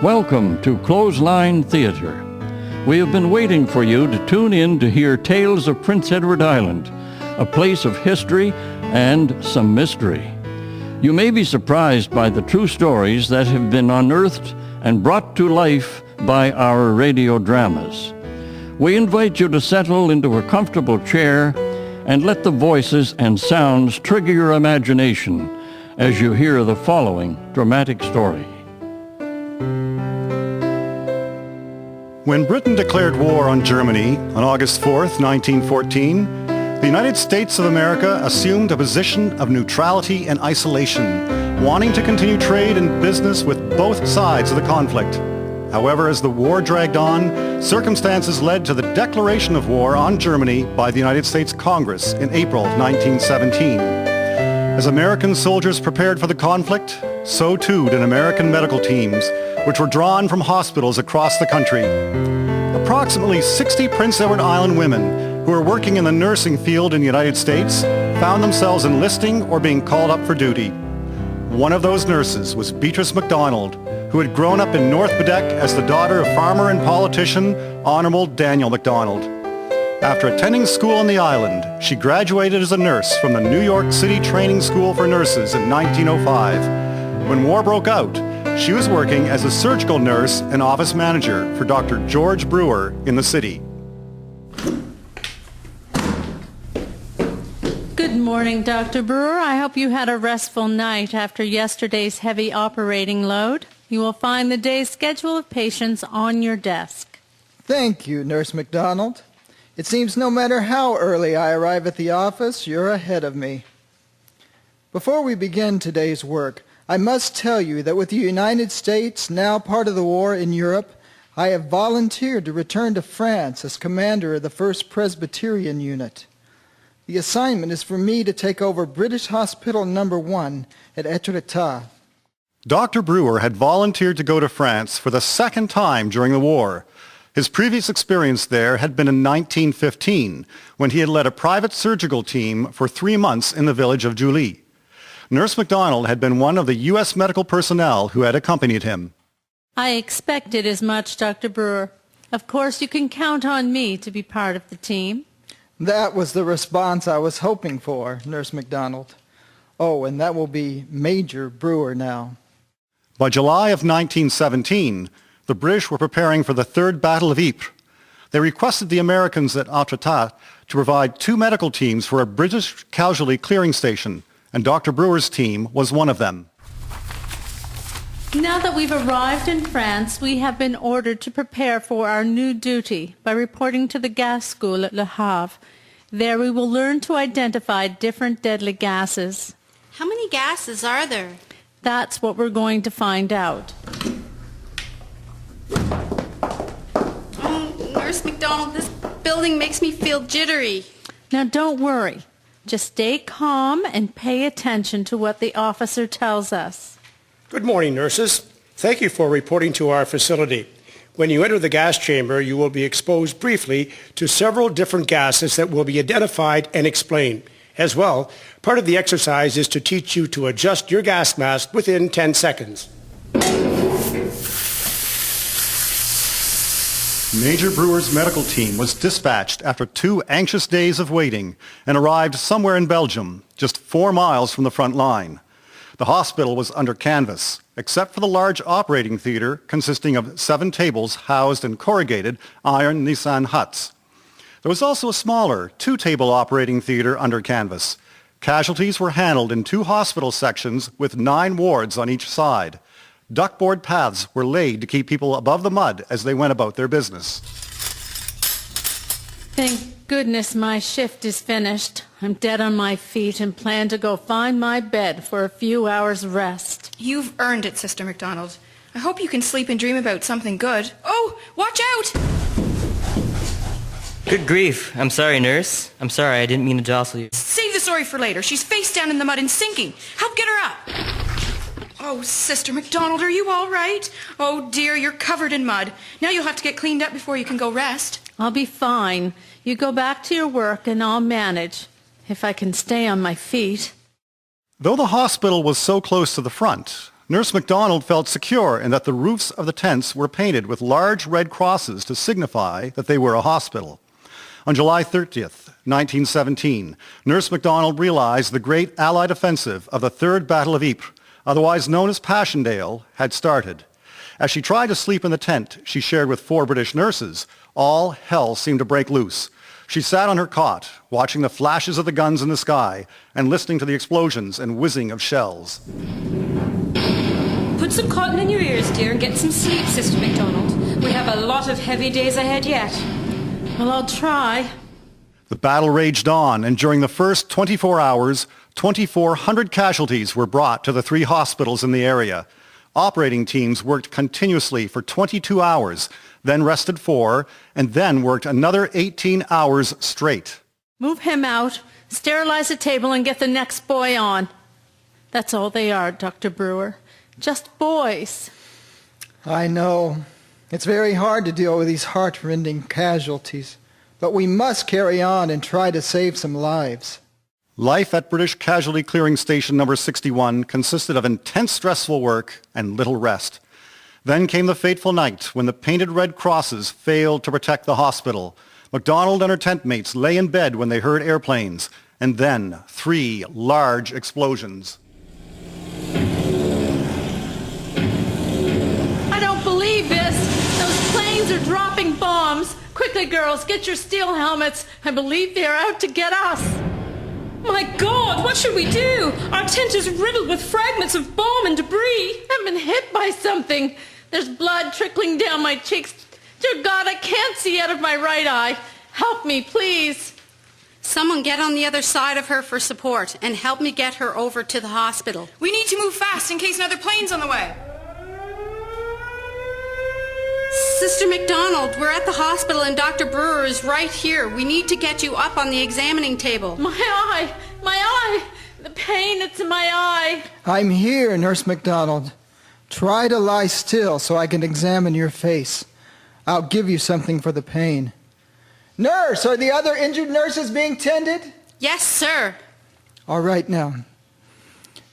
Welcome to Clothesline Theatre. We have been waiting for you to tune in to hear tales of Prince Edward Island, a place of history and some mystery. You may be surprised by the true stories that have been unearthed and brought to life by our radio dramas. We invite you to settle into a comfortable chair and let the voices and sounds trigger your imagination as you hear the following dramatic story. When Britain declared war on Germany on August 4th, 1914, the United States of America assumed a position of neutrality and isolation, wanting to continue trade and business with both sides of the conflict. However, as the war dragged on, circumstances led to the declaration of war on Germany by the United States Congress in April 1917. As American soldiers prepared for the conflict, so too did American medical teams, which were drawn from hospitals across the country. Approximately 60 Prince Edward Island women who were working in the nursing field in the United States found themselves enlisting or being called up for duty. One of those nurses was Beatrice MacDonald, who had grown up in North Bedeck as the daughter of farmer and politician Honorable Daniel MacDonald. After attending school on the island, she graduated as a nurse from the New York City Training School for Nurses in 1905. When war broke out, she was working as a surgical nurse and office manager for Dr. George Brewer in the city. Good morning, Dr. Brewer. I hope you had a restful night after yesterday's heavy operating load. You will find the day's schedule of patients on your desk. Thank you, Nurse MacDonald. It seems no matter how early I arrive at the office, you're ahead of me. Before we begin today's work, I must tell you that with the United States now part of the war in Europe, I have volunteered to return to France as commander of the 1st Presbyterian Unit. The assignment is for me to take over British Hospital No. 1 at Etretat. Dr. Brewer had volunteered to go to France for the second time during the war. His previous experience there had been in 1915, when he had led a private surgical team for 3 months in the village of Julie. Nurse MacDonald had been one of the U.S. medical personnel who had accompanied him. I expected as much, Dr. Brewer. Of course, you can count on me to be part of the team. That was the response I was hoping for, Nurse MacDonald. Oh, and that will be Major Brewer now. By July of 1917, the British were preparing for the Third Battle of Ypres. They requested the Americans at Etretat to provide 2 medical teams for a British casualty clearing station, and Dr. Brewer's team was one of them. Now that we've arrived in France, we have been ordered to prepare for our new duty by reporting to the gas school at Le Havre. There we will learn to identify different deadly gases. How many gases are there? That's what we're going to find out. Oh, Nurse MacDonald, this building makes me feel jittery. Now don't worry. Just stay calm and pay attention to what the officer tells us. Good morning, nurses. Thank you for reporting to our facility. When you enter the gas chamber, you will be exposed briefly to several different gases that will be identified and explained. As well, part of the exercise is to teach you to adjust your gas mask within 10 seconds. Major Brewer's medical team was dispatched after 2 anxious days of waiting and arrived somewhere in Belgium, just 4 miles from the front line. The hospital was under canvas, except for the large operating theater consisting of 7 tables housed in corrugated iron Nissan huts. There was also a smaller 2-table operating theater under canvas. Casualties were handled in 2 hospital sections with 9 wards on each side. Duckboard paths were laid to keep people above the mud as they went about their business. Thank goodness my shift is finished. I'm dead on my feet and plan to go find my bed for a few hours' rest. You've earned it, Sister MacDonald. I hope you can sleep and dream about something good. Oh, watch out! Good grief. I'm sorry, nurse. I'm sorry, I didn't mean to jostle you. Save the story for later. She's face down in the mud and sinking. Help get her up. Oh, Sister MacDonald, are you all right? Oh, dear, you're covered in mud. Now you'll have to get cleaned up before you can go rest. I'll be fine. You go back to your work and I'll manage, if I can stay on my feet. Though the hospital was so close to the front, Nurse MacDonald felt secure in that the roofs of the tents were painted with large red crosses to signify that they were a hospital. On July 30th, 1917, Nurse MacDonald realized the great Allied offensive of the Third Battle of Ypres, otherwise known as Passchendaele, had started. As she tried to sleep in the tent she shared with 4 British nurses, all hell seemed to break loose. She sat on her cot, watching the flashes of the guns in the sky and listening to the explosions and whizzing of shells. Put some cotton in your ears, dear, and get some sleep, Sister MacDonald. We have a lot of heavy days ahead yet. Well, I'll try. The battle raged on, and during the first 24 hours, 2,400 casualties were brought to the 3 hospitals in the area. Operating teams worked continuously for 22 hours, then rested 4, and then worked another 18 hours straight. Move him out, sterilize the table, and get the next boy on. That's all they are, Dr. Brewer. Just boys. I know. It's very hard to deal with these heart-rending casualties, but we must carry on and try to save some lives. Life at British Casualty Clearing Station number 61 consisted of intense stressful work and little rest. Then came the fateful night when the painted red crosses failed to protect the hospital. MacDonald and her tent mates lay in bed when they heard airplanes, and then 3 large explosions. I don't believe this. Those planes are dropping bombs. Quickly, girls, get your steel helmets. I believe they are out to get us. My God, what should we do? Our tent is riddled with fragments of bomb and debris. I've been hit by something. There's blood trickling down my cheeks. Dear God, I can't see out of my right eye. Help me, please. Someone get on the other side of her for support and help me get her over to the hospital. We need to move fast in case another plane's on the way. Sister MacDonald, we're at the hospital and Dr. Brewer is right here. We need to get you up on the examining table. My eye, the pain, it's in my eye. I'm here, Nurse MacDonald. Try to lie still so I can examine your face. I'll give you something for the pain. Nurse, are the other injured nurses being tended? Yes, sir. All right now.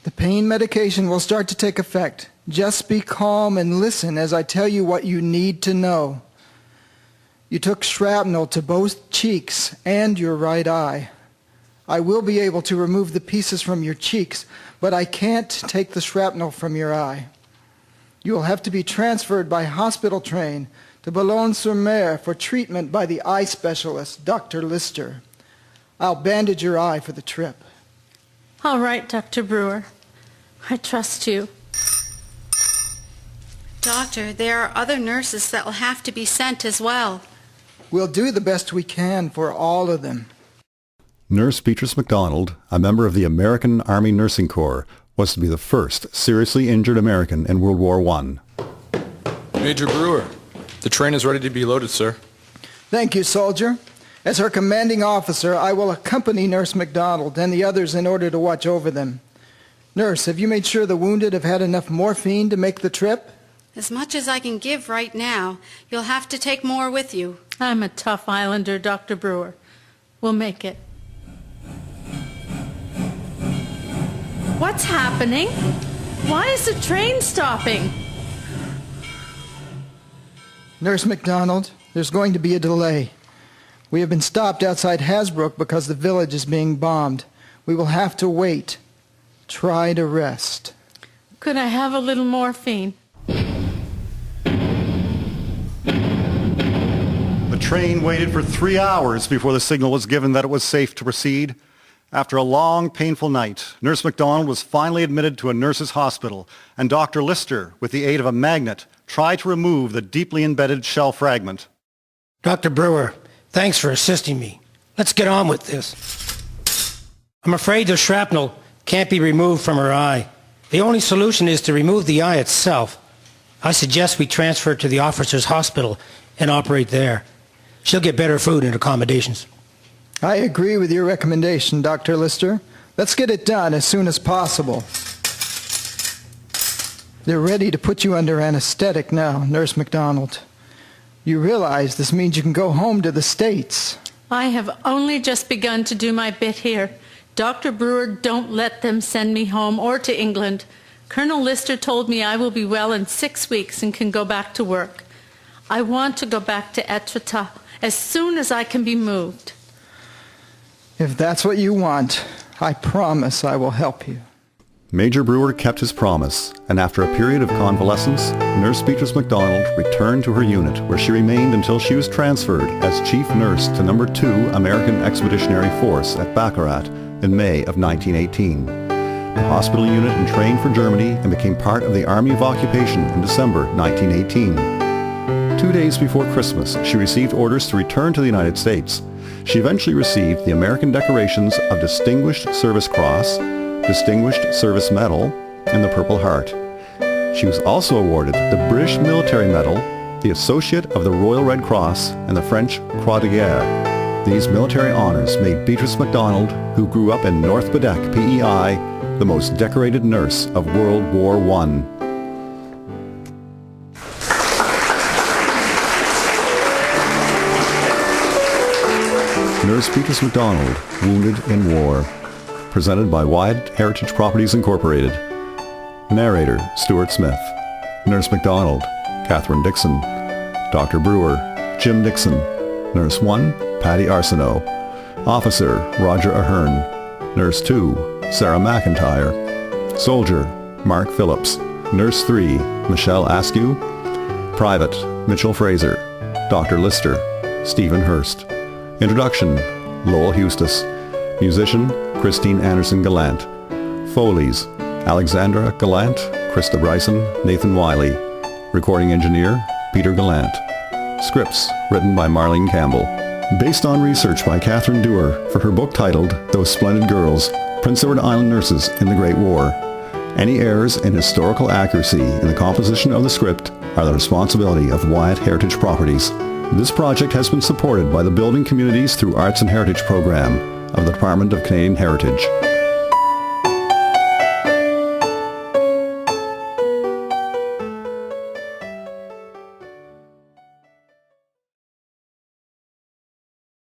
The pain medication will start to take effect. Just be calm and listen as I tell you what you need to know. You took shrapnel to both cheeks and your right eye. I will be able to remove the pieces from your cheeks, but I can't take the shrapnel from your eye. You will have to be transferred by hospital train to Boulogne-sur-Mer for treatment by the eye specialist, Dr. Lister. I'll bandage your eye for the trip. All right, Dr. Brewer. I trust you. Doctor, there are other nurses that will have to be sent as well. We'll do the best we can for all of them. Nurse Beatrice MacDonald, a member of the American Army Nursing Corps, was to be the first seriously injured American in World War I. Major Brewer, the train is ready to be loaded, sir. Thank you, soldier. As her commanding officer, I will accompany Nurse MacDonald and the others in order to watch over them. Nurse, have you made sure the wounded have had enough morphine to make the trip? As much as I can give right now. You'll have to take more with you. I'm a tough islander, Dr. Brewer. We'll make it. What's happening? Why is the train stopping? Nurse MacDonald, there's going to be a delay. We have been stopped outside Hasbrook because the village is being bombed. We will have to wait. Try to rest. Could I have a little morphine? The train waited for 3 hours before the signal was given that it was safe to proceed. After a long, painful night, Nurse MacDonald was finally admitted to a nurse's hospital, and Dr. Lister, with the aid of a magnet, tried to remove the deeply embedded shell fragment. Dr. Brewer, thanks for assisting me. Let's get on with this. I'm afraid the shrapnel can't be removed from her eye. The only solution is to remove the eye itself. I suggest we transfer her to the officer's hospital and operate there. She'll get better food and accommodations. I agree with your recommendation, Dr. Lister. Let's get it done as soon as possible. They're ready to put you under anesthetic now, Nurse MacDonald. You realize this means you can go home to the States. I have only just begun to do my bit here. Dr. Brewer, don't let them send me home or to England. Colonel Lister told me I will be well in 6 weeks and can go back to work. I want to go back to Etretat as soon as I can be moved. If that's what you want, I promise I will help you. Major Brewer kept his promise, and after a period of convalescence, Nurse Beatrice MacDonald returned to her unit, where she remained until she was transferred as chief nurse to No. 2 American Expeditionary Force at Baccarat in May of 1918. The hospital unit entrained for Germany and became part of the Army of Occupation in December 1918. 2 days before Christmas, she received orders to return to the United States. She eventually received the American decorations of Distinguished Service Cross, Distinguished Service Medal, and the Purple Heart. She was also awarded the British Military Medal, the Associate of the Royal Red Cross, and the French Croix de Guerre. These military honors made Beatrice MacDonald, who grew up in North Bedeque, PEI, the most decorated nurse of World War I. Nurse Beatrice MacDonald, Wounded in War. Presented by Wyatt Heritage Properties Incorporated. Narrator, Stuart Smith. Nurse MacDonald, Catherine Dixon. Dr. Brewer, Jim Dixon. Nurse 1, Patty Arsenault. Officer, Roger Ahern. Nurse 2, Sarah McIntyre. Soldier, Mark Phillips. Nurse 3, Michelle Askew. Private, Mitchell Fraser. Dr. Lister, Stephen Hurst. Introduction, Lowell Eustis. Musician, Christine Anderson Gallant. Foley's, Alexandra Gallant, Krista Bryson, Nathan Wiley. Recording engineer, Peter Gallant. Scripts written by Marlene Campbell. Based on research by Catherine Dewar for her book titled Those Splendid Girls, Prince Edward Island Nurses in the Great War. Any errors in historical accuracy in the composition of the script are the responsibility of Wyatt Heritage Properties. This project has been supported by the Building Communities through Arts and Heritage Program of the Department of Canadian Heritage.